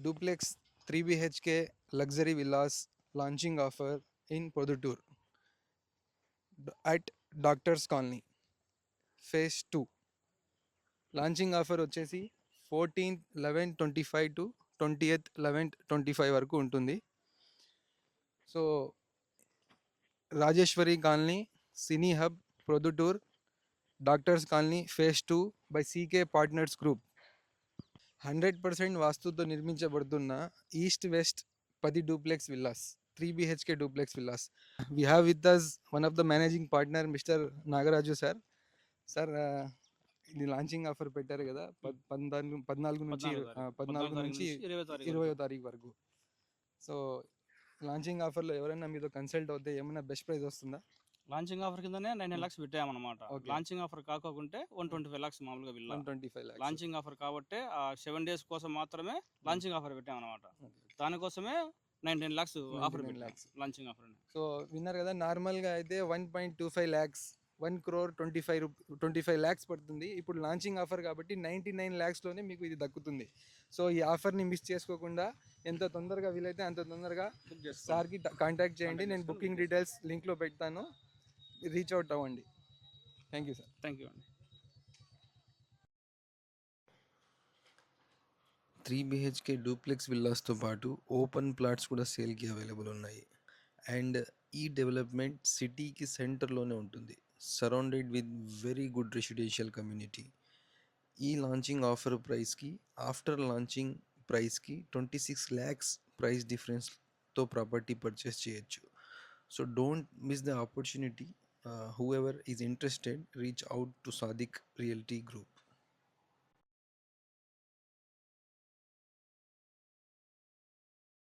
duplex 3 BHK luxury villas launching offer in Podutur at Doctors Colony phase 2. Launching offer వచ్చేసి 14/11/25 to 20/11/25 వరకు ఉంటుంది. So Rajeshwari colony, cine hub, Proddatur, doctors colony phase 2 by CK partners group. 100% వాస్తుతో నిర్మించబడుతున్న east west 10 duplex villas, 3 BHK duplex villas. We have with us one of the managing partner mister Nagaraju sir. Sir, ఇది launching offer పెట్టారు కదా, 14 నుంచి 20వ తారీఖు వరకు. So launching ఆఫర్లో ఎవరైనా మీతో కన్సల్ట్ అవుతే ఏమైనా బెస్ట్ ప్రైస్ వస్తుందా? లాంచింగ్ ఆఫర్ కిందనే 19 lakhs పెట్టామన్నమాట. లాంచింగ్ ఆఫర్ కాకుంటే 125 lakhs మామూలుగా విల్లా. 125 lakhs లాంచింగ్ ఆఫర్ కాబట్టి 7 days కోసం మాత్రమే లాంచింగ్ ఆఫర్ పెట్టామన్నమాట. దానికోసమే 19 lakhs ఆఫర్ పెట్టాం, లాంచింగ్ ఆఫర్. సో విన్నారు కదా, నార్మల్గా అయితే 1.25 lakhs, 1,25 lakhs పడుతుంది. ఇప్పుడు లాంచింగ్ ఆఫర్ కాబట్టి 99 lakhsలోనే మీకు ఇది దక్కుతుంది. సో ఈ ఆఫర్ని మిస్ చేసుకోకుండా ఎంత తొందరగా వీలైతే అంత తొందరగా సార్కి కాంటాక్ట్ చేయండి. నేను బుకింగ్ డీటెయిల్స్ లింక్లో పెడతాను, రీచ్ అవుట్ అవ్వండి. Thank you sir. Thank you అండి. 3 BHK డూప్లెక్స్ విల్లాస్తో పాటు ఓపెన్ ప్లాట్స్ కూడా సేల్కి అవైలబుల్ ఉన్నాయి. అండ్ ఈ డెవలప్మెంట్ సిటీకి సెంటర్లోనే ఉంటుంది, surrounded with very good residential community. ఈ లాంచింగ్ ఆఫర్ ప్రైస్కి, ఆఫ్టర్ లాంచింగ్ ప్రైస్కి 26 lakhs ప్రైస్ డిఫరెన్స్తో ప్రాపర్టీ పర్చేస్ చేయొచ్చు. So don't miss the opportunity. Whoever is interested, reach out to Sadiq Realty Group.